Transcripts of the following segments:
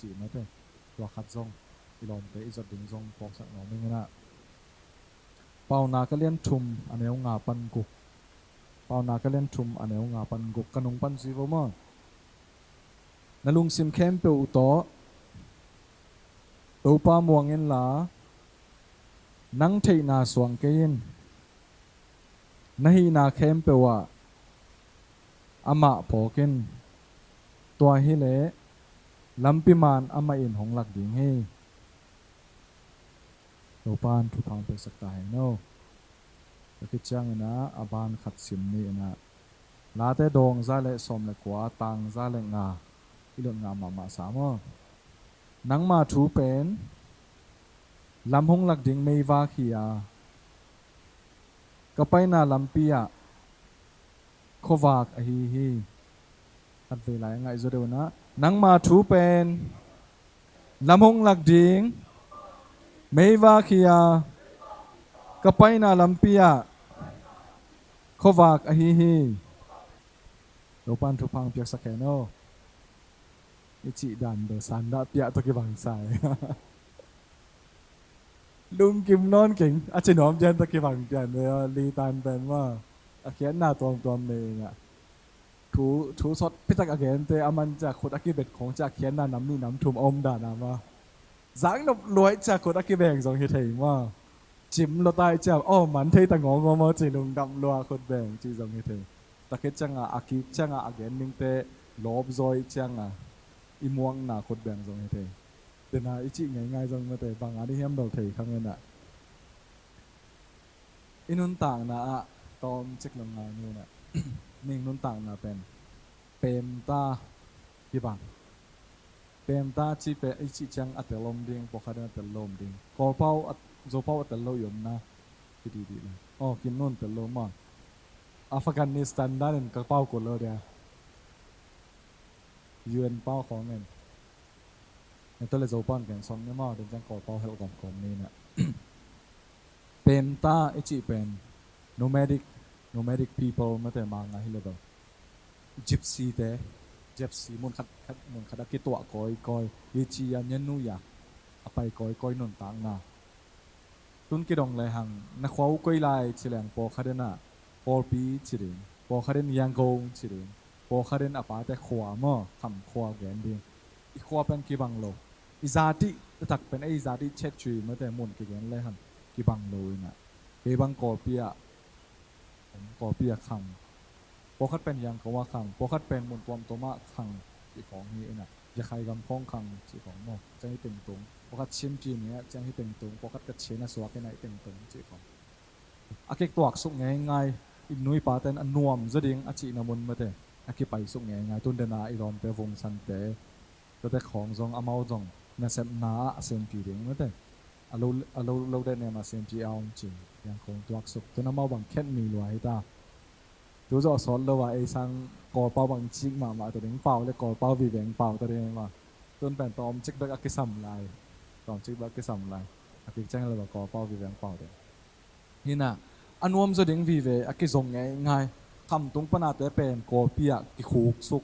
chỉ nó thế tua khát zong ilom te izot ding zong pok sak no ming na pau na ka len thum aneu nga pan guk pau na ka len thum aneu nga pan guk kanung pan si vo ma nalung sim khem pe u to pa muangin la nang thei na suang kein nahi na khem pe wa ama pokin tua hi le lampi man ama in hong lak ding he to pan thu phang pe sak ta hai no cái chang na aban khat sim ni na la te dong za le som le kwa tang za le nga ilon nga ma sa mo nang ma thu pen lam hong lak ding mei va khia kapai na lampia khowak a hi at ve lai ngai zo de na nang ma thu pen lam hong lak ding mei va khia kapai na lampia khowak a hi lo pan thu phang piak sa ke no ichi dan do san da pia to ki bang sai lung kim non king a chi nom jen to ki bang jan li tan pen wa a khian na tom me nga thu sot pitak again te aman cha khut aki bet khong cha khian na nam nu nam thum om da na ma giang nop loi cha khut aki beng jong hi thei ma chim lo tai cha o man thei ta ngong mo chi lung dam lo khut beng chi jong hi thei ta ke changa aki changa again ning te lob zoi changa imuang na khut beng jong hi thei te na ichi ngai jong ma te bang ani hem dol thei khang na inun tang na tom chek long ngai ni na ning nun tang na pen pem ta ki bang pem ta chi pe ichi chang atelom ding pokhada atelom ding kol pau zo pau atelo yom na ki di la oh kin nun telo ma Afghanistan dan ka pau ko lo dia UN pau khong nen to le zo pan kan som ne ma den chang kol pau hel kom ni na pem ta ichi pen nomadic people ma te ma nga hi le do gypsy mun khat ki to koi chi ya nyen nu ya apai koi non tang na tun ki dong le hang na khwau koi lai chilang po khadena por pi chiring po khaden yang gong chiring po khaden apa te khwa mo kham khwa gen ding i khwa pen ki bang lo i zati tak pen ai zati chet chui ma te mun ki gen le han ki bang lo na e bang ko pia khang po khat pen yang ko wa khang po khat pen mun tom toma khang chi khong ni na ya khai gam khong khang chi khong mo chang teng tung po khat chim chi ni chang hi teng tung po khat ka chena suwa ke nai teng tung chi khong akek tuak suk ngai in nui pa ten an nuam zading achi na mun mate aki pai suk ngai tun de na iron te vong san te to te khong zong amau zong na sem na sem pi ding mate alo de ne ma sem pi aung chi yang khong tuak suk to na mau bang khet mi lua hi ta tu zo son lo wa ai sang ko pau bang chik ma to ding pau le ko pau vi veng pau to de ma tun pen tom chik bak aki sam lai tom chik bak aki sam lai aki chang lo ko pau vi veng pau de hina anuam zo ding vi ve aki zong ngai kham tung pana te pen ko pia ki khuk suk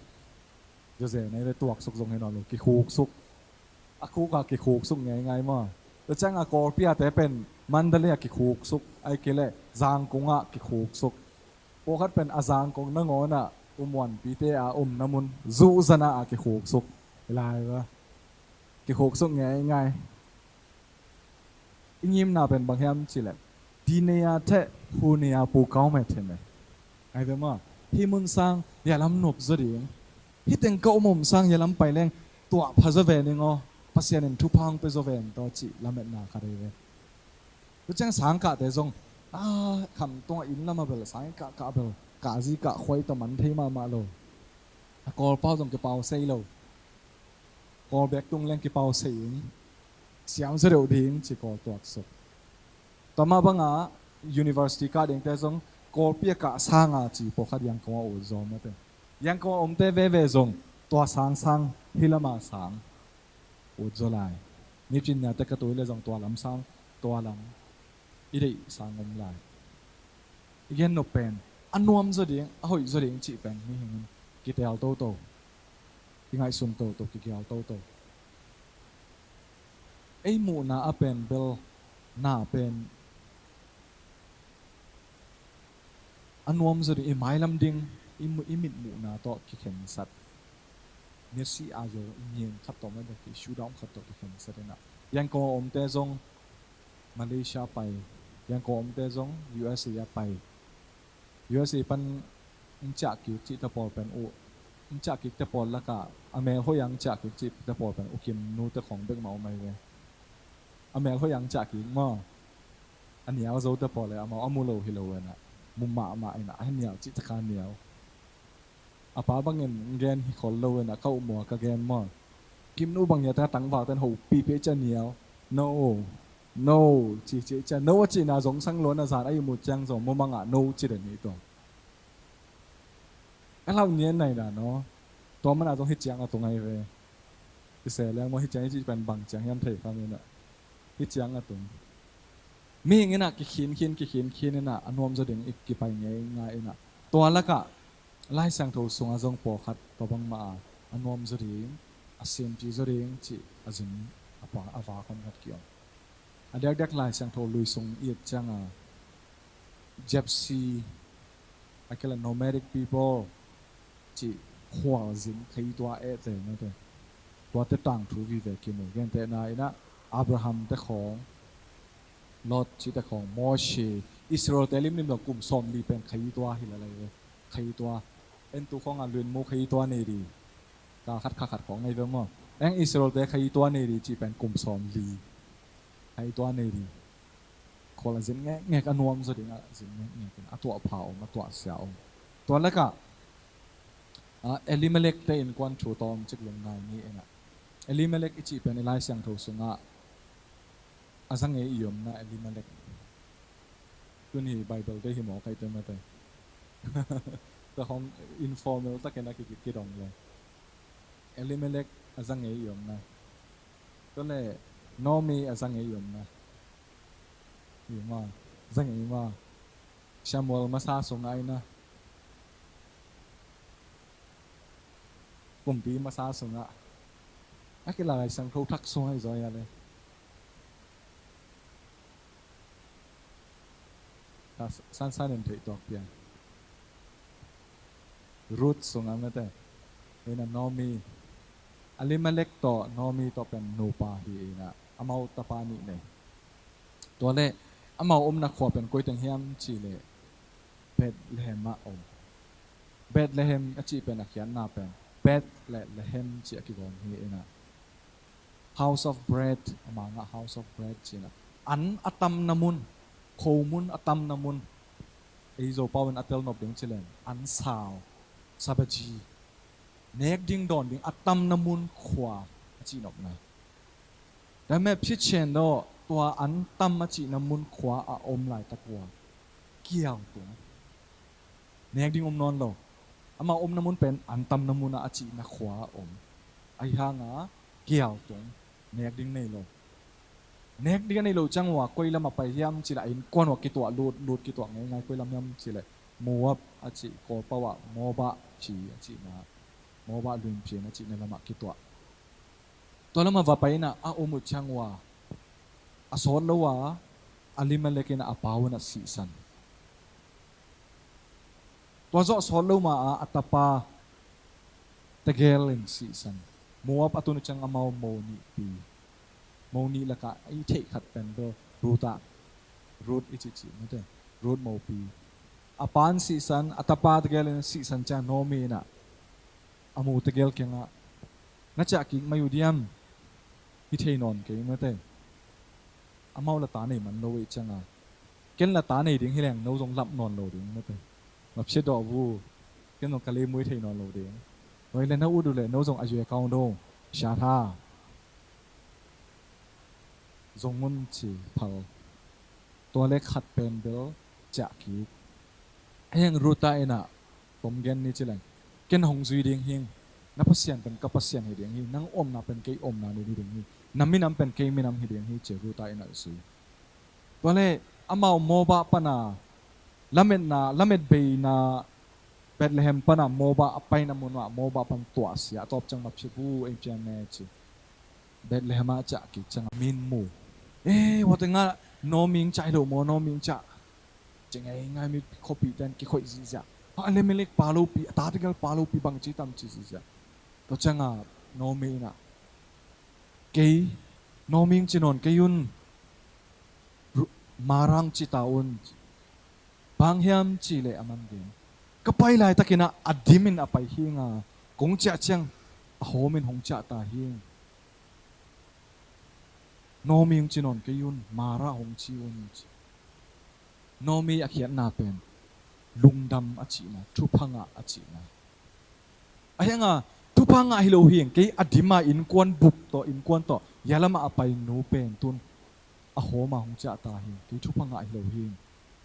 jo ze nei le tuak suk zong he no lo ki khuk suk aku ka ki khuk suk ngai ma to chang a ko pia te pen mandale ki khuk suk ai kele zang kunga ki khuk suk po khat pen azang kong na ngona umwan pi te a namun zu zana a ki khuk suk lai wa ki khuk suk ngai ingim na pen bang hem chile dinea the hunia pu kaw me thene ai ve ma hi mun sang ya lam nop zoding hi teng ko mom sang ya lam pai leng tua phaza ve ni ngo pasien en thu phang pe zo ven to chi lamet na khare ve tu chang sang ka te zong kham to in lama bel sang ka bel ka ji ka khoi to man thei ma lo kol pau zong ke pau sei lo kol bek tung leng ke pau sei siang zero ding chi kol tuak so tama banga university ka ding te zong kol pia ka sanga chi po khat yang ko o zo ma te yang ko om te ve zong to sang hilama sang o zo lai ni chin na te ka tu le zong to lam sang to lam i dei sang om lai igen no pen anuam zo ding a hoi zo ding chi pen ni hing ki tel to ki ngai sun to ki gal to ไอ้หมู่น่าเป็นเบลน่าเป็นอันวมสุดไอ้ไม้ลำดิงไอ้มิดหมู่น่าต่อกิเข็นสัตเนื้อสีอายุอินยิงขัดต่อไม่ได้กิชูดอมขัดต่อกิเข็นสัตนะยังก็อมเตจงมาเลเซียไปยังก็อมเตจง USA ไป USA ปันจากกิจิตะปอลเป็นอุจากกิตะปอลละกะอเมริกายังจากกิจิตะปอลเป็นอุกิมนูตะของเบกเมาไม่เว้อเมริกายังจากกิมั่วอันนี้เอาโจตะปอลเลยเอามาเอามูโลฮิโลเวนะมุมมาไอ้น่ะให้เหนียวจิตการเหนียวอาป้าบางเงินเงินฮิคอลโลเวนะเข้าหมัวกะเงินมั่วกิมนูบางอย่างถ้าตั้งว่าเป็นหูปีเปจะเหนียว no no จีจะ no จีน่าสงสังล้วนอาสาไอ้หมุดจังสงมุมังอ่ะ no จีเดนี่ตัวไอ้เราเนี้ยไหนล่ะเนาะตัวมันอาจจะให้จังอ่ะตรงไงเว้ยเสียแล้วมันให้จังที่เป็นบางจังยันเถอะฟังเนี่ยนะให้จังอ่ะตรงมีอย่างเงี้ยนะกี่ขีนเนี่ยนะอันวมจะดึงอีกกี่ไปไงน่ะตัวละก็ไล่สังทูสงอาจงปอคัดตัวบังมาอันวมจะดึงอาเซียนจีจะดึงจีอาจินอาปาอาวาคนขัดเกี่ยวอันเด็กไล่สังทูลุยสงเอียดจังอ่ะเจ็บซีไอ้แค่ละ nomadic people จีหัวจินใครตัวเลยนะตัวเตต่างทูวีเวกินเลยกันแต่นายนะอับราฮัมแต่ของลอตจิตแต่ของโมเชอิสราเอลแต่ลิมนิมเรากลุ่มซอมลีเป็นใครตัวหิอะไรเลยใครตัวเอ็นตัวของอันเรือนโมใครตัวนี่ดีกาขัดของไงเรื่องมั้งแองอิสราเอลแต่ใครตัวนี่ดีจีเป็นกลุ่มซอมลีใครตัวนี่ดีคนละสินแง่กันนวมสุดที่น่ะสินแง่เป็นตัวเผามาตัวเสียวตัวแรกอะเอลิเมเล็กแต่อินควันชูตอมจิกลงในนี้เองอะเอลิเมเล็กอิจิเป็นไลเซียงทูสุงะอาสังเงยยมนะเอลิเมเล็กตัวนี้ไบเบิลได้หิมอใครเต็มมาแต่แต่ของอินฟอร์เมลตะเกนักกิดองเลยเอลิเมเล็กอาสังเงยยมนะตัวนี้นอมีอาสังเงยยมนะอยู่มาอาสังเงยมาชามัวลมาซาสงไอนะกลุ่มปีมาซาสงะไอ้อะไรสังเขาทักสวยจอยอะไรสั้นๆเห็นตัวเพียงรูทสงะไม่แต่เป็นนอมีอลิมาเล็กต่อนอมีต่อเป็นโนปาฮีนะอามาตาปานีเนี่ยตัวเล่อามานักขวบเป็นก๋วยเตี๋ยวเฮียมชีเล่เบดเลมมาเบดเลมจีเป็นนักเขียนนาเป็นเบดเลมจีกิกองฮีนะ House of Bread มาง่ะ House of Bread จีนะอันอัตมนามุนโคมุนอัตมนามุนไอ้โจป้าเป็นอัตเตลนบดิ้งชิเลนอันสาวซาบจีเนกดิ้งดอนดิ้งอัตมนามุนขวาจีนบนะแต่แม่พิเชนโดตัวอันตัมจีนามุนขวาอมไหลตะกัวเกี่ยวตัวเนกดิ้งนอนโลอามานามุนเป็นอันตัมนามุนอาจีนักขวาไอ้ห่างเกี่ยวตัวเนกดิ้งในโลเนกดิ้งในโลจังหวะคุยละมาไปยำจิละอินกวนว่ากิตัวลูดกิตัวไงคุยละยำจิละมัวอาจิโกปะวะโมบะจีอาจินะโมบะลุนพีอาจิในละมากิตัวละมาว่าไปนะอามุจังหวะอาสอนละวะอาลิมาเล็กนะอาปาวนะสีสันตัวจะสอนละมาอาตาปาตะเกลินสีสันมัวปะตุนจังอามาโมนีปีโมนีละกะไอเทขัดเป็นเบอร์รูทอิจิจิไม่ใช่รูทโมปีอาปานสีสันอาตาปาตะเกลินสีสันจังโนมีนะอามูตะเกลเก่งอ่ะนักจากกิ่งมาอยู่เดียมฮิเทนอนเก่งไม่ใช่อามาละตาเนี่ยมันโนเวจังอ่ะเก่งละตาเนี่ยดิ้งให้แรงโนจงรับนอนโลดิ้งไม่ใช่แบบเช็ดดอกวูเก่งตรงกะเลมวยเทนอนโลดิ้งโดยเล่นน้าอูดูเลยโนจงอายุเก่าโนชาธาจงมุนจีเผาตัวเล็กขัดเป็นเบลจากกีเฮงรูตาเอน่ะผมเกนนี่จิเลงเกนหงจุยดิ้งหิงนับพัศยันเป็นกับพัศยันหิดิ้งหินังอมนับเป็นเกยอมนับนี่ดิ้งหิน้ำมิน้ำเป็นเกยมิน้ำหิดิ้งหิเจรูตาเอน่ะสุตัวเล็กอามาโมบะปนาละเม็ดเบยนาเบ็ดเลมปนาโมบะไปนามุนว่าโมบะปันตัวเสียตบจังมาพิบูเอ็มเจเนจิ Bethlehem cha ki chang min mu wa tenga no ming chai lo mo no ming cha chengai ngai mi copy dan ki khoi zi ja ale melek palo pi tatigal palo pi bang chi tam chi zi ja to changa no mi na ke no ming chinon ke yun marang chi taun bang hiam chi le aman din kapai lai takina adimin apai hi nga kong cha chang a homin hong cha ta hi no ming chinon ke yun mara hong chi un no mi akhiat na pen lungdam achi na thupanga achi na ayanga thupanga hilo hieng ke adima in kwan buk to in kwan to yalama apai no pen tun a homa hong cha ta hi ke thupanga hilo hieng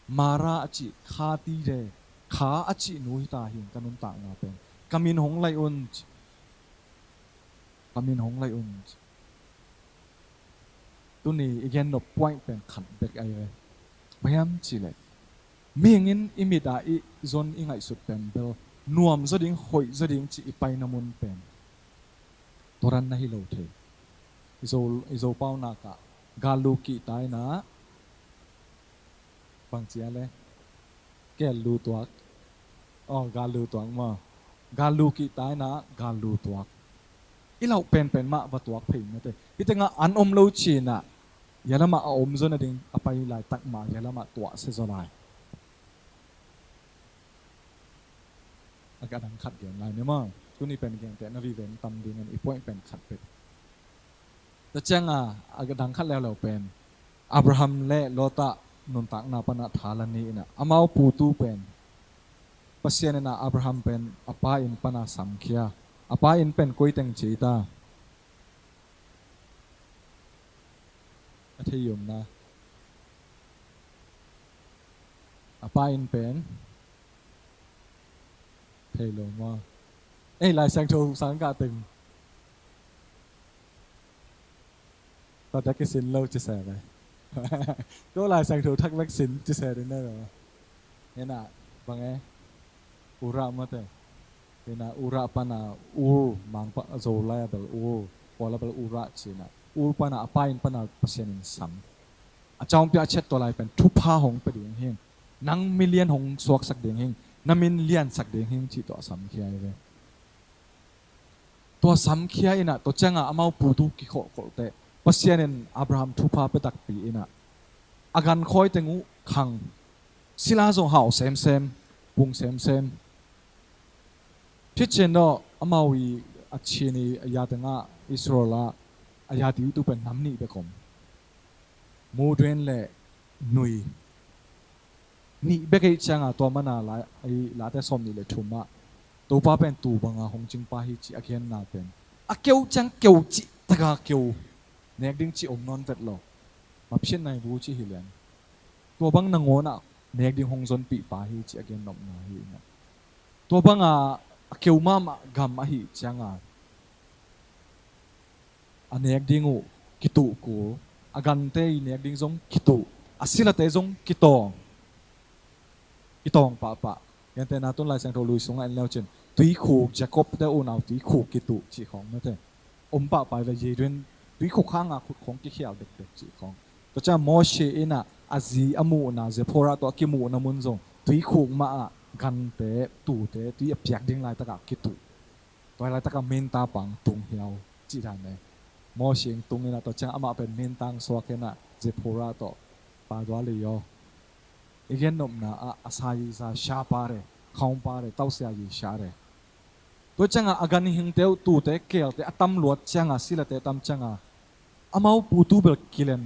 mara achi kha ti de kha achi no hi ta hieng kanun ta nga pen kamin hong lai un tu ni again no point pen khat bek ai ve bayam chi le mingin imida i zon ingai sut pen bel nuam zoding hoi zoding chi ipai namun pen toran na hi lo the izo pau na ka galu ki tai na bang chia le ke lu tuak galu tuak ma galu ki tai na galu tuak ilau pen ma wa tuak phei na te itenga an om lo chi na yalama a om zona ding apai lai tak ma yalama tua se zolai agak dang khat gen lai ne ma tu ni pen gen te na vi ven tam ding an i point pen khat pe ta changa agak dang khat leo pen Abraham le Lota nun tak na pana thalani na amau pu tu pen pasien na Abraham pen apa in pana samkhia apa in pen koi teng chita athayum na apa in pen thầy lo ma lại sang thu sáng cả từng tao đã cái xin lâu chia sẻ vậy có lại sang thu thắc mắc xin chia sẻ đến đây rồi nghe nè bằng nghe ura mà thế thế nè ura pana mang pa zo lai bel wala bel ura chi na pana apa in pana pasien in sam trong pia chet to lai pen thu pha hong pe ding heng nang million hong suak sak ding heng namin lian sak ding heng chi to sam khia ve to sam khia ina to changa amau pu tu ki kho te pasianen Abraham thu pha pe tak pi ina agan khoi tengu khang sila zo hao sem pung sem thichen no amawi achini ayatanga Israela ayati tu pen namni be kom modern le nui ni be kai changa to mana la ai la te som ni le thuma to pa pen tu banga hong ching pa hi chi akhian na pen a keu chang keu chi taka keu nek ding chi om non vet lo ma phin nai bu chi hilen to bang na ngona nek ding hong zon pi pa hi chi akhian nom na hi na to banga a keu ma gam a hi changa anek dingu kitu ko agan te nek ding zong kitu asila te zong kitong pa yan te naton lai sang tho lui sung an leo chen tui khu Jacob te u naw tui khu kitu chi khong na te pa ve ye ren tui khu khang a khut khong ki khial dek chi khong to cha Moshe ina azi amu na Zephora to kimu na mun zong tui khu ma a gan te tu te tui apyak ding lai ta ka kitu to lai ta ka men ta pang tung hiao chi dan ne Moshe tung ina to cha ama pen men tang so ke na Zephora to pa dwa le yo igen nom na asai sa sha pare khong pare tau sia yi sha re to changa agani hing teu tu te kel te atam luat changa sila te tam changa amau pu tu bel kilen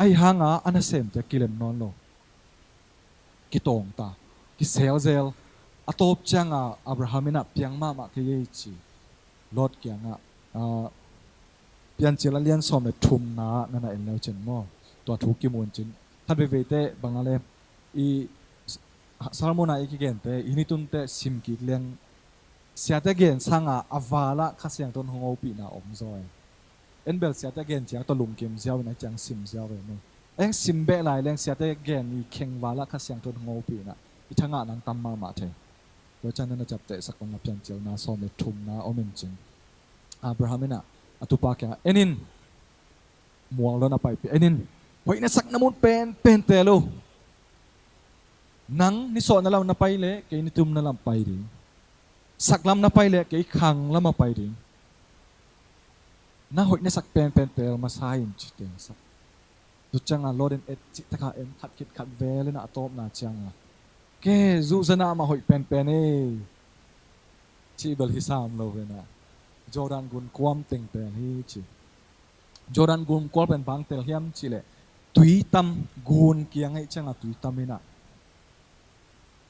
ai hanga anasem te kilen non lo kitong ta ki zel atop changa Abrahamina piang ma ke ye chi lot kyanga pian chila lian som le thum na nana el chen mo to thu ki mon chin than ve te bangale i salmona ikigen te initun te sim ki leng siate gen sanga avala khasyang ton hongo pi na omzoi enbel siate gen chiang to lum kim ziaw na chang sim ziaw ve no eng sim be lai leng siate gen i kheng wala khasyang ton hongo pi na i thanga nang tamma ma the to chan na chap te sakon na pian chel na som le thum na omen chin Abrahamina atu pa kya enin muang lo na pai pi enin hoi na sak namun pen telo nang ni so na lam na pai le ke ni tum na lam pai ding sak lam na pai le ke khang lam ma pai ding na hoi na sak pen tel ma sai in chi teng sak tu changa loden et chi taka em khat kit khat ve le na atop na changa ke zu zana ma hoi pen e chi bel hisam lo ve na Jordan gun kwam teng pen hi chi Jordan gun kwal pen bang tel hiam chi le tui tam gun kiang ai changa tui tam ina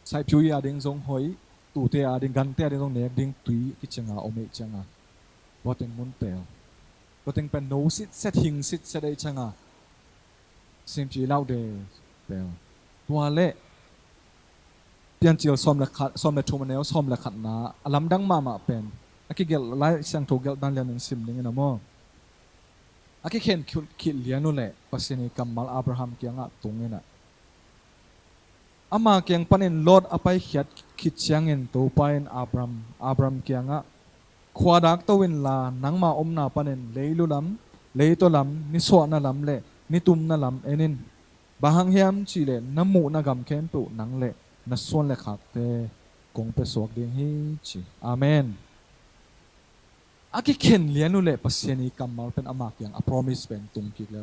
sai phu ya ding zong hoi tu te a ding gan te a ding zong nek ding tui ki changa ome changa boten mun tel boten pen no sit set hing sit set ai changa sim chi lau de tel tua le pian chial som le thumanel som le khat na alam dang ma pen aki gel lai sang tho gel dan lian sim ning na mo aki khen khil lianu le pasini kamal abraham kianga tungena ama kyang panin lord apai khiat khit chiangin to pain abram kianga khwadak towin la nangma omna panin leilulam leitolam ni so na lam le ni tum na lam enin bahang hiam chi le namu na gam khem pu nang le na son le khak te kong pe sok ding hi chi amen aki khen lianu le pasiani kamal pen ama kyang a promise pen tum ki le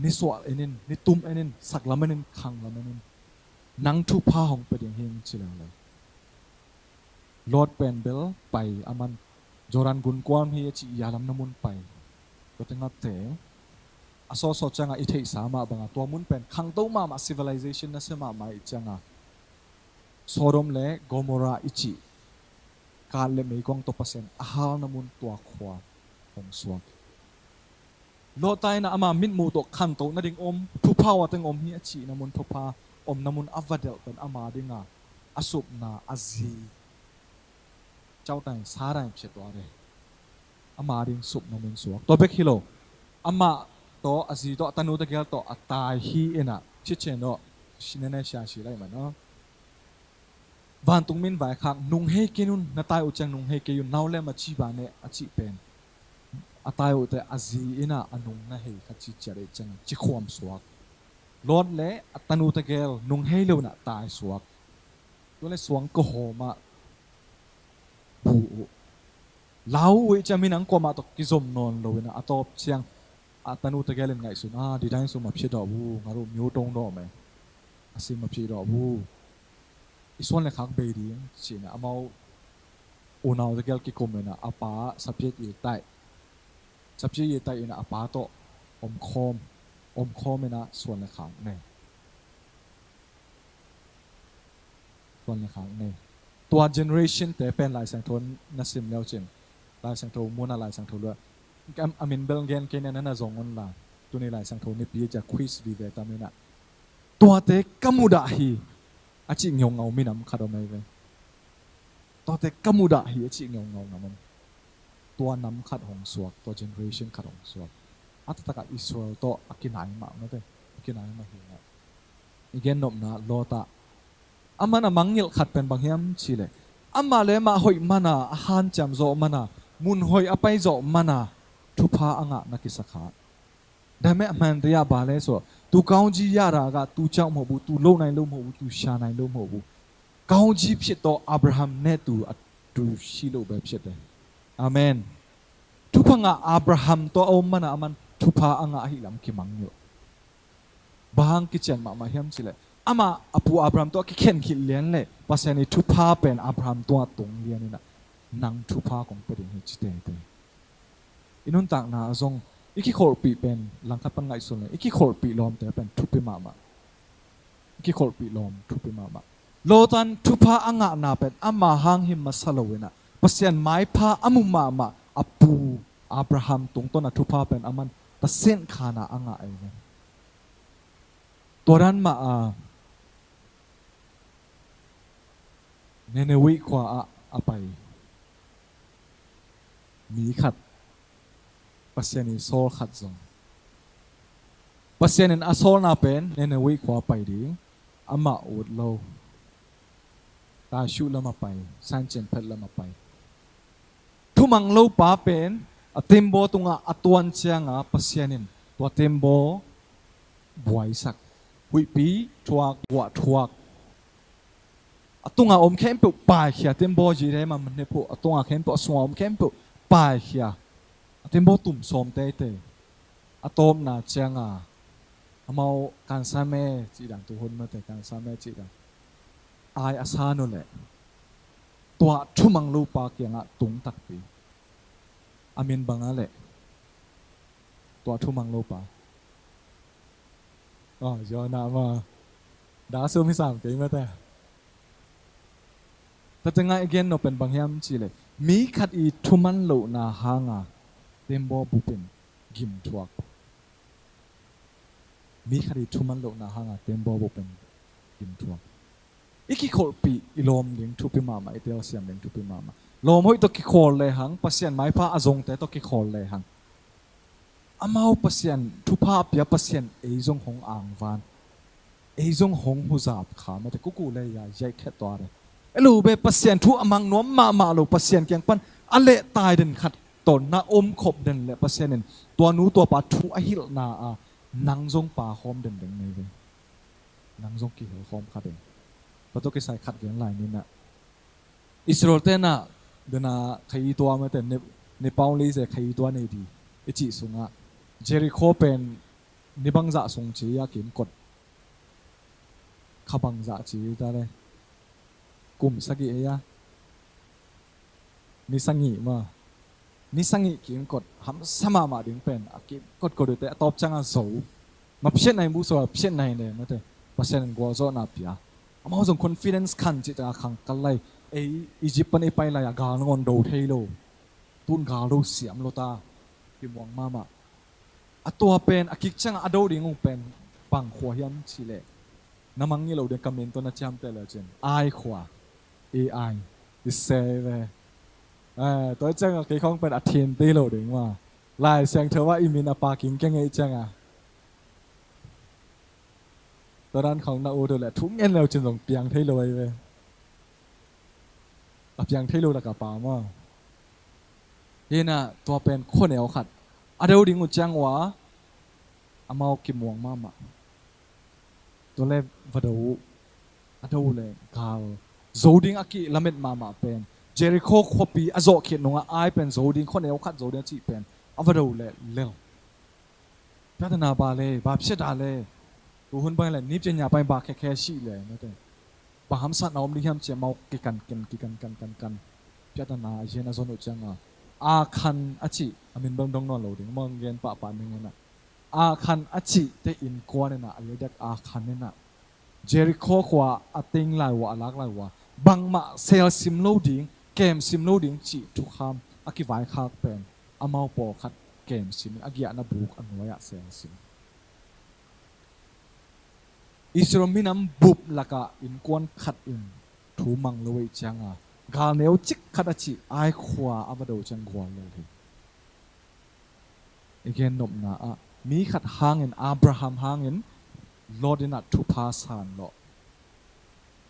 ni so enin ni tum enin saklamanin khanglamanin nang thu pha hong pe ding hing chilang le lord pen bel pai aman joran gun kwam hi chi yalam namun pai to tenga te aso so changa i thei sama banga to mun pen khang to ma civilization na sema mai changa Sodom le Gomorrah ichi kan le mei kong to pasen ahal namun tua khwa hong suak lo tai na ama min mu to khan to na ding om thu phawa teng om hi achi namun thu pha om namun avadel pen ama dinga asup na azi chau tai sarai che to re ama ding sup namun suak to bek hilo ama to azi to tanu ta gel to atai hi ena chi che no sinene sha shi lai ma no van tung min vai khak nung he kinun na tai u chang nung he ke yun naw le ma chi ba ne achi pen atai u te azi ina anung na he khachi chare chang chi khom suak lord le atanu ta gel nung he lo na tai suak to le suang ko homa bu lau we chamin ang ko ma to kizom non lo na atop chiang atanu ta gel ngai sun di dang su ma phi do bu ngaru myo tong do me asim ma phi do bu ison le khak be ding china amau unaw ta gel ki komena apa subject i tai subject i tai ina apa to om khom ina suan le khak ne suan le khak ne tua generation te pen lai sang thon na sim leo chen lai sang tho mona lai sang tho lo kam amin bel gen ken na zong on la tu ni lai sang tho ni pi ja quiz vi ve ta mena tua te kamuda hi achi ngong ngau minam khadom ai ve to te kamuda hi achi ngong ngau namam tua nam khat hong suak to generation khat hong suak ataka Israel to akinai ma na te akinai ma hi na igen nom na lota amana mangil khat pen banghiam chile amma le ma hoi mana han cham zo mana mun hoi apai zo mana thupa anga nakisakha dame man ria ba le so tu kaung ji ya ra ga tu chau mo bu tu lo nai lo mo bu tu sha nai lo mo bu kaung ji phit to Abraham ne tu shi lo ba phit de amen tu phanga Abraham to om mana aman thu pha anga hi lam ki mangyo bahang ki chen ma hiam chile ama apu Abraham to ki khen khil lian le pasani thu pha pen Abraham to tung lian ina nang thu pha kong pe ding hi chite te inun tak na zong iki khol pi pen langkhat pan ngai sun le iki khol pi lom te pen thu pi ma iki khol pi lom thu pi ma lotan thu pha anga na pen ama hang him masalowena pasian mai pha amu ma apu Abraham tung to na thu pha pen aman ta sen khana anga ai ne toran ma Nenewi kwa apai mi khat pasiani sol khat zong pasianin asol na pen Nenewi kwa pai ding ama ud lo ta shu lama pai san chen phet lama pai thu มังลูป้าเป็นเต็มโบตรงอัตวันเชียงปัสยานินตัวเต็มโบบวยสักหุยปีทวกวัวทวกตุงอมเข้มปุป่ายเขียเต็มโบจีเรมันเนี่ยปุตุงเข้มปุสวมเข้มปุป่ายเขียเต็มโบตุ่มสมเตเตอตอมนาเชียงเมาการสามเมจีดังตุคนมาแต่การสามเมจีดังอายอาซาโนเล่ตัวทุมังลูปาเกียงตุงตักปีอามินบังอะไรตัวทุมังลูปาอ๋อยอนามาดาซูมิสามเก่งมาแต่จะไงเกนโนเป็นบางอย่างจีเลยมีขัดอีทุมันโลนาหางาเต็มบ่บุเป็นกิมทวกมีขัดอีทุมันโลนาหางาเต็มบ่บุเป็นกิมทวกอีกคนปีอีลมเลี้ยงทุปิมามาอีเดียวเสียงเลี้ยงทุปิมามาลมห้อยตกิโคลเลยหังปัสยันไม้ผ้าอาจงแต่ตกิโคลเลยหังอามาปัสยันทุพาเปียปัสยันเอจงหงอ่างวานเอจงหงหุจับขามาแต่กุกูเลยยาใหญ่แค่ตัวเลยลูเบปัสยันทุอมังน้อมมาลูปัสยันเกียงปันอเลตายเดินขัดตนนาอมขบเดินเลยปัสยันเนตัวนู้ตัวปาทุอหิลนานังจงป่าหอมเดินเดินในเวนังจงกี่หัวหอมขัดเดินพอตัวกิใส่ขัดเกียงลายนี่นะอิสราเอลน่ะเดินขยี้ตัวมาแต่ในเปาลีจะขยี้ตัวในดีอิจิสุงะเจริโคเป็นนิบังจะส่งจียากิมกดขบังจะจีได้เลยกลุ่มสกิเอยะนิสังหิมานิสังหิกิมกดหำสมามาดึงเป็นกิมกดกดแต่ตอบจังอ่ะโซ่มาเพี้ยนในมุสลิมเพี้ยนในเนี่ยมาแต่ภาษาอังกฤษโซนับยาอามาส่ง confidence ขันจิตอาขังกันเลยอียิปต์เป็นไปเลยกาลงอนโดเทโลตุนกาลูเสียมโลตาพิมวงมาตัวเป็นกิจจังอดูดิ่งเป็นปังขวายันชิเลน้ำมันนี่เราเดินคอมเมนต์ตัวนั้นจำแต่ละเจนไอขวา AI ดิเซเวตัวจังก็คือของเป็นอัฐินตีเราดิ่งว่าลายเสียงเธอว่าอิมินาปากิงแกงไงจังตัวนั้นของนาอูตัวแหละทุกเงินเราจนส่งเปียงเทโลเว้ยเปียงเทโลละกับปามาเย็นตัวเป็นคนเหนียวขัดอเดวดิ่งอุจังวะอามากิมวงมาตัวเล็บวัดดูอเดวเลยกาลโจดิ่งอากิละเม็ดมาเป็นเจริโคขบีอโจเขียนนงไอเป็นโจดิ่งคนเหนียวขัดโจดิ่งจีเป็นอวัดดูเลยเลี้ยวพัฒนาบาเลยบาเชื่อดาเลยตัวหุ่นไปเลยนิบเจียนยาไปบาแค่ชีเลยนั่นเองบาหำสัตว์น้อมดิฮัมเจียมากิกันพัฒนาเจนอาโจนุจังอาคันอจิอามินบังดงนอนโหลดิ่งมองเงินปะนึงนะอาคันอจิเตอินกวนเนี่ยนะอะไรเด็กอาคันเนี่ยนะเจริโคขวาอติงไหลวะอลักไหลวะบังมาเซลซิมโลดิ่งเกมซิมโลดิ่งจิทุกคำอากิไว้ข้าเป็นอามาปอคัดเกมซิมอากิอานาบุกอันวายเซลซิมอิสรามินัมบุบลักะอินกวนขัดอินทูมังลวยจังกาเนวจิกขัดจิไอขวาอาบดูจังกวนเลยอีกแค่นบนามีขัดหางเงินอับราฮัมหางเงินลอดินัททุพาสานโล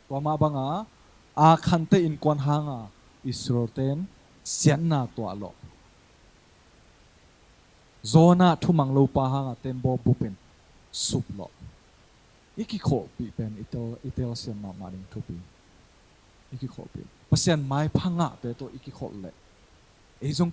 ตัวมาบังอาคันเตอินกวนหางอิสราเอลเสียนนาตัวโลโซนาทุมังลูปาหางเต็มโบบุเป็นสุบโลอีกข้อปีเป็นอิตาเซียนมาดิงทุปีอีกข้อปีภาษาไม้พังแต่ตัวอีกข้อเลยไอ้จง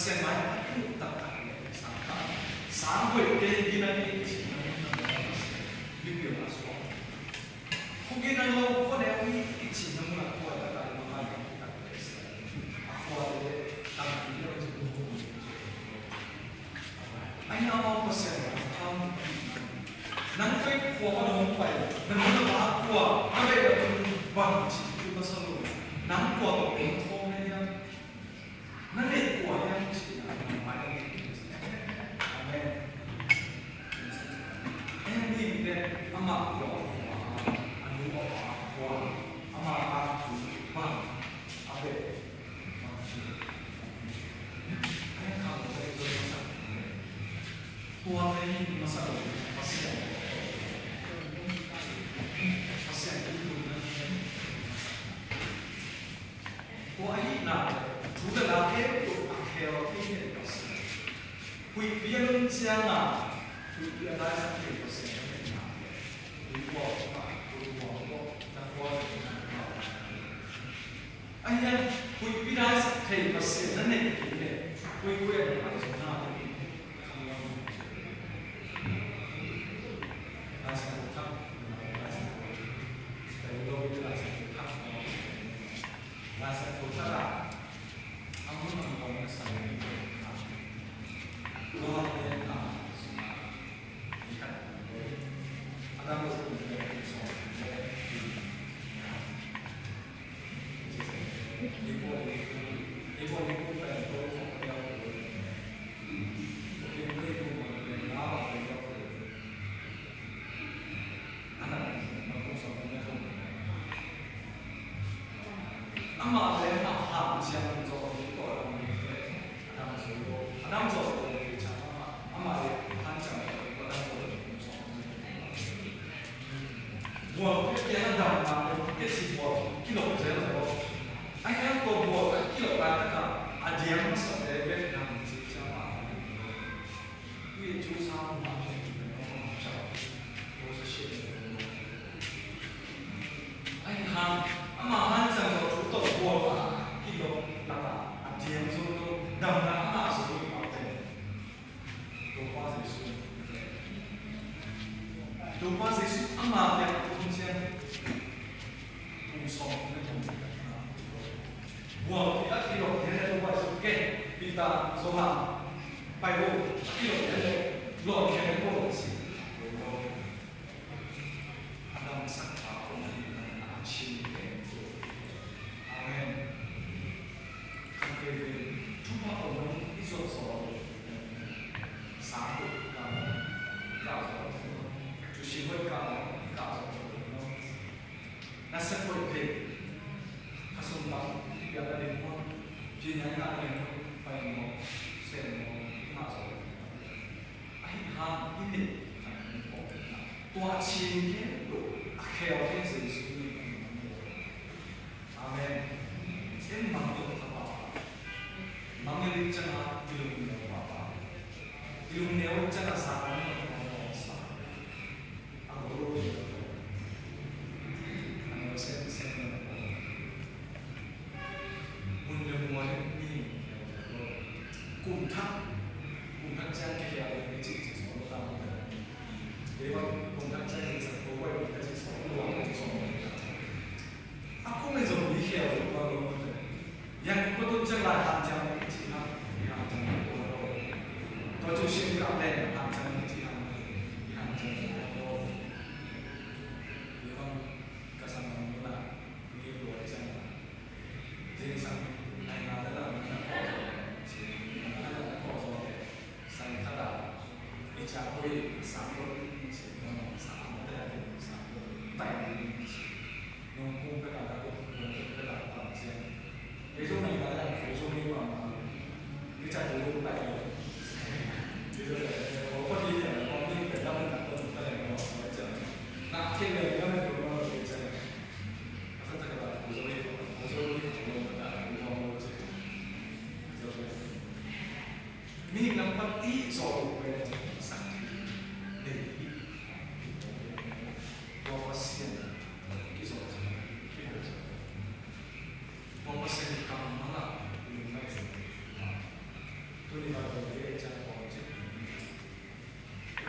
เสียงไม้ตัด Mungkin kalau kau dah ni kecil, namun aku ada tak ada yang kita bisa. Aku ada tak dia macam tu. Ayah awak pasal, nanti kau ada umpai, nanti aku ada yang bangci itu pasal tu. Nanti kau ada pengkau ni yang, nanti kau yang mesti ada umpai. Amen. Ini dia amat kau.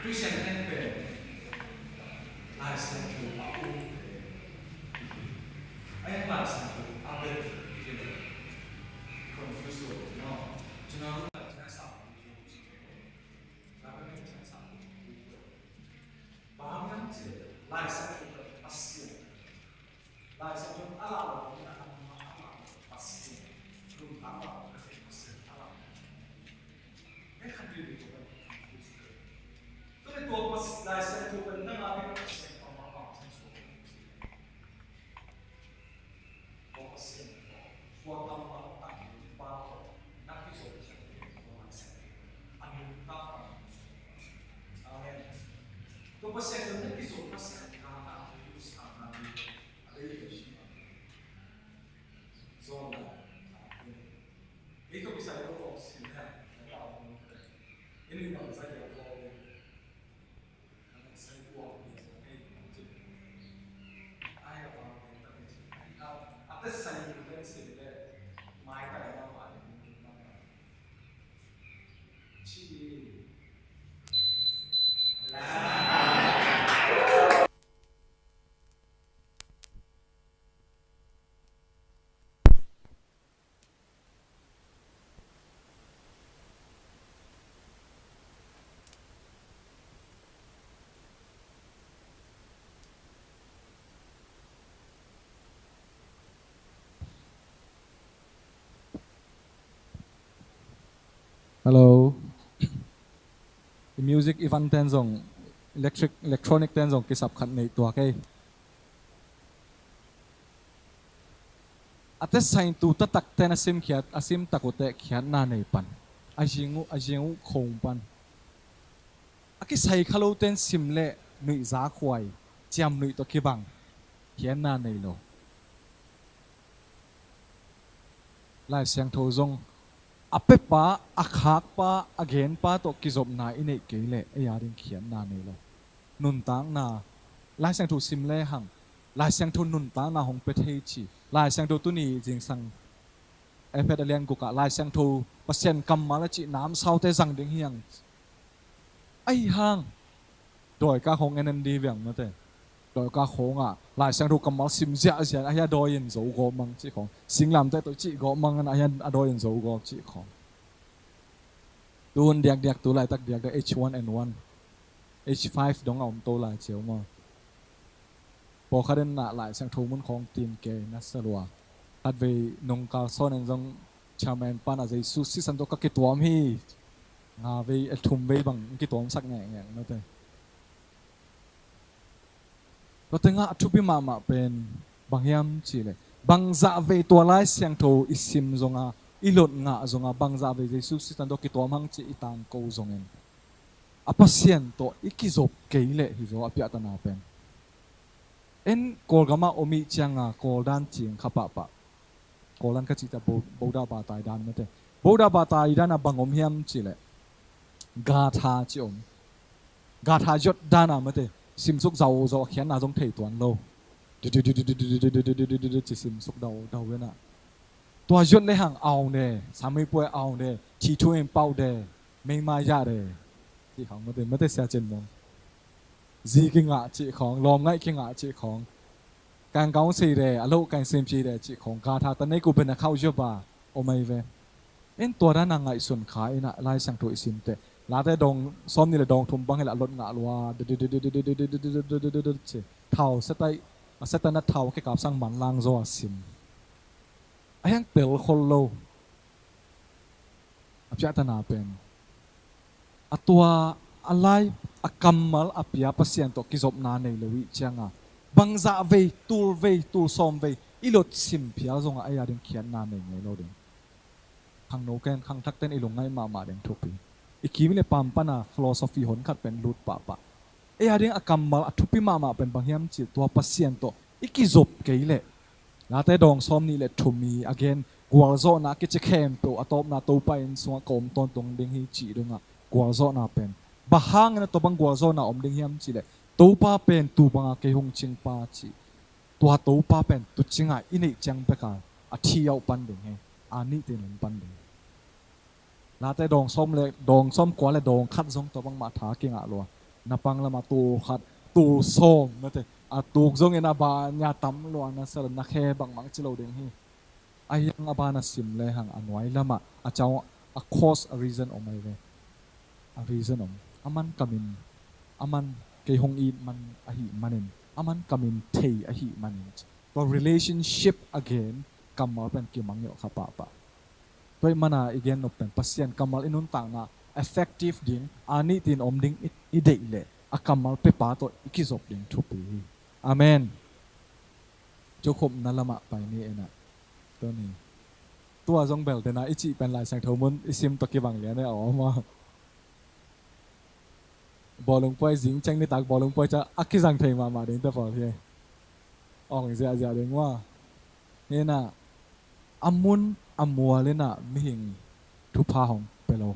Christian temple, I said to ai là sang tu abe ke confuse no chúng nó là chúng ta sao là cái này chúng ta sao bao nhiêu gì lại sang tu asia lại sang tu ala chúng ta ala asia chúng ta ala asia ala cái khăn gì vậy tôi tôi pas lại sang tu bên đó là cái asia còn mà còn sang tu có asia qua tâm mà tăng bao nát cái số sang tu có asia anh muốn tăng amen tôi pas sang tu nát cái số pas sang tăng itu sangat ada yang zona itu bisa dilakukan sebenarnya ini memang saya lakukan saya buat ayah apa atas saya juga sebenarnya mai pada apa ci Hello. The music event ten zong electronic ten zong kisap khat nei tua kai. Ate sain tu ta tak ten asim khiat asim takote khiat na nei pan. Ajingu khong pan. Aki sai khalo ten simle nui za khwai chiam nui to kibang khiat na nei lo. Lai siang tho zong ape pa akhak pa again pa to kizop na inei keile ayaring khian na nei lo nun tang na lai sang thu sim le hang lai sang thu nun tang na hong pe thei chi lai sang thu tu ni jing sang epet alian ku ka lai sang thu pasien kam mala chi nam sau te jang ding hiang ai hang doi ka hong enen di viang ma te doi ka khong a lai sang thu kam mal sim zia zia aya doi in zo go mang chi khong sing lam te to chi go mang an aya doi in zo go chi khong tuôn điạc tu lại tắc điạc H1N1 H5 đóng ông tô lại chiếu mà bỏ khá đến nạ lại sang thú muốn khong tìm kề nát sơ lùa hạt về nông cao so nên dòng chào mẹn pan ở dây su xí sẵn tô các cái tuóm hi ngà về thùng về bằng cái tuóm sắc nhẹ nhẹ nó thế có thể ngã chụp mà bên bằng hiam chỉ lệ bằng dạ về tua lại sang thú isim dòng à ilot nga zonga bangza ve Jesus sitan do kito mang chi itang ko zongen apasien to ikizop keile hi zo apya ta na pen en kolgama omi changa koldan ching khapa pa kolan ka chi ta boda ba tai dan mate boda ba tai dan bangom hiam chi le ga tha chi om ga tha jot dana mate sim suk zau zo khian na jong thei tuan lo chi sim suk dau we na tua jot le hang ao ne samai poi ao ne chi thuem pau de mei ma ya de chi khong ma te sia chen mong ji ki nga chi khong lom ngai ki nga chi khong kan kaung si de a lo kan sim chi de chi khong ga tha ta nei ku ben na khau jo ba o mai ve en tua da na ngai sun khai na lai sang tu sim te la te dong som ni le dong thum bang la lot nga lwa chi thau sa tai sa ta na thau ke kap sang man lang zo sim ayang tel kholo apya ta na pen atwa alai akamal apya pasien to kizop na nei lewi changa bangza ve tul som ve ilot sim phia zonga aya ding khian na nei ngei lo ding khang no ken khang thak ten ilungai ma ding thopi ikimi le pam pana philosophy hon khat pen lut pa aya ding akamal athupi ma pen banghiam chi to pasien to ikizop keile la te dong som ni le thumi again gwal zo na ke che khem to atop na to pa in suwa kom ton tong ding hi chi dunga gwal zo na pen bahang na to bang gwal zo na om ding hiam chi le to pa pen tu banga ke hong ching pa chi tua to pa pen tu chinga ini chang pe ka a thi yau pan ding he ani te nun pan ding la te dong som kwa le dong khat zong to bang ma tha ke nga lo na pang la ma tu khat tu som na te atuk zong ina ba nya tam lo na sar na khe bang mang chilo ding hi ayang aba na sim le hang anwai lama a chaw a cause a reason o mai ve a reason om aman kamin aman ke hong i man a hi manin aman kamin thei a hi manin to relationship again kamal pen ki mang yo khapa pa toy mana again no pen pasien kamal inun tang na effective ding ani tin om ding i dei le a kamal pe pa to ikizop ding thupi amen chokhom na lama pai ni ena to ni tua jong bel te na ichi pen lai sang thomun isim to ki bang le ne aw ma bolong poi jing chang ni tak bolong poi cha akizang thei ma ding ta phol he ong ja ja ding wa ne na amun amua le na mi hing thu pha hong pelo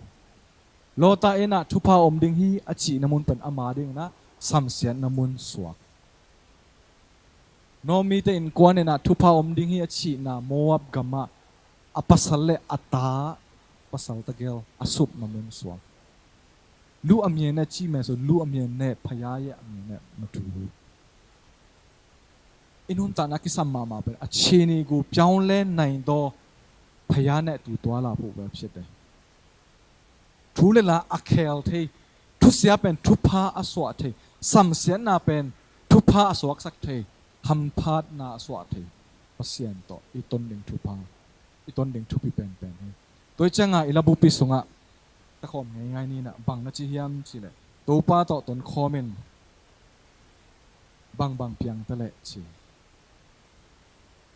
lota ena thu pha om ding hi achi namun pen ama ding na sam sian namun suak no mi te in kwan ena thu pha om ding hi achi na moab gama apasal le ata pasal tagel asup namun suak lu amien na chi me so lu amien ne phaya ye amien ne matu inun ta na ki samma ma pe achini gu pyaung le nai do phaya ne tu twa la phu ba phit de thu le la akhel thei thu sia pen thu pha aswa thei sam sian na pen thu pha aswak sak thei ham phat na aswa thei pasien to iton ding thu pha iton ding thu pi pen pen toi changa ilabu pi sunga ta khom ngai ngai ni na bang na chi hiam chi le to pa to ton khomin bang piang ta le chi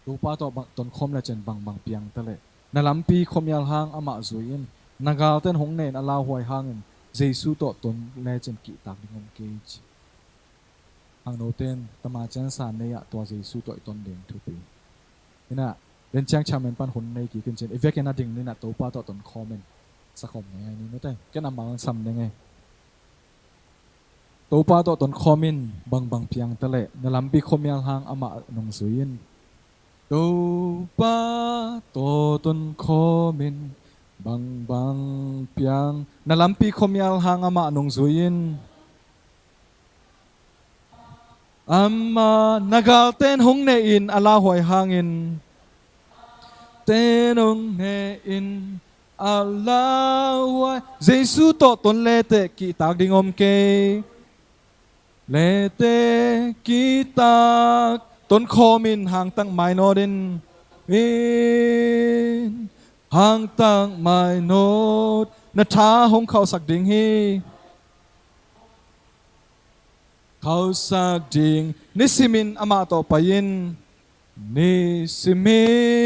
to pa to bang ton khom la chen bang piang ta le na lampi khom yal hang ama zuin nagal ten hong nen ala huai hangin jesu to ton le chen ki tak dingom ke chi hang no ten tama chen san ne ya to jesu to ton ding thu pi ina len chang chamen pan hon nei ki kin chen evekena ding ni na to pa to ton khomen sa khom ngai ni no te ken amang sam ne nge to pa to ton khomin bang piang ta le na lampi khom yang hang ama nong suin to pa to ton khomin bang piang na lampi khom yang hang ama nong suin amma nagal ten hong ne in ala hoi hangin ten hong ne in Allah Giêsu to ton lê tê ki tak ding om ke lê tê ki tak ton khomin hang tang mai no din in hang tang mai no na tha hong khao sak ding hi khao sak ding nisimin ama to payin nisimin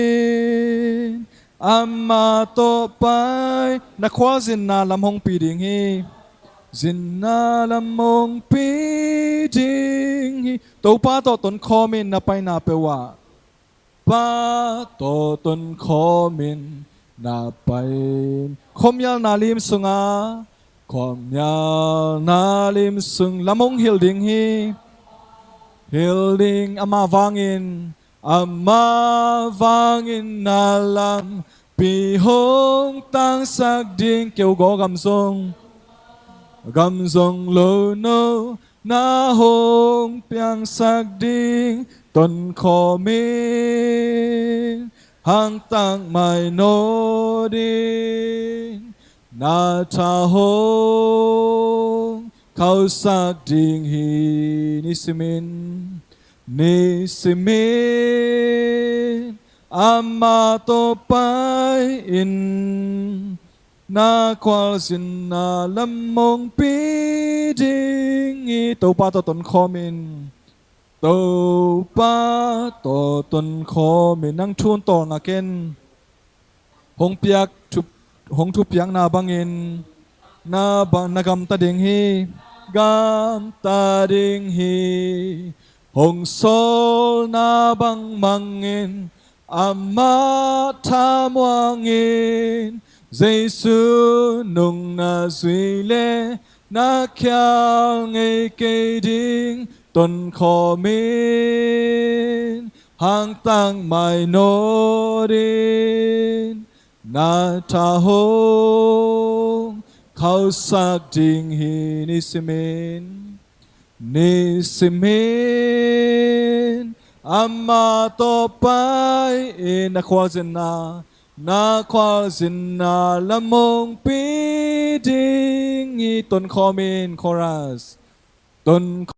amma to pai na khwa zin na lam hong pi ding hi zin na lam hong pi ding hi to pa to ton khomin na pai na pe wa pa to ton khomin na pai khom yal na lim sunga khom yal na lim sung lam hong hil ding hi hil ding ama wangin amma vangin na lam pi hong tang sak ding kêu gõ gam song lo no na hong piang sak ding ton kho min hang tang mai no ding na tha hong khao sak ding hi nisimin amma to pai in na kwal sin na lam mong pi ding i to pa to ton khomin to pa to ton khomin nang thun to na ken hong piak hong thu piang na bangin na bang nagam ta ding hi gam ta ding hi hong sol na bang mangin amma tham wangin Giêsu nung na duy lê na khyang ngay cây ding ton kho min hang tang mai no din na tha hong khao sak ding hi nisimin ni simin amma to pai na khoa zina lamong pi ding i ton khomin chorus ton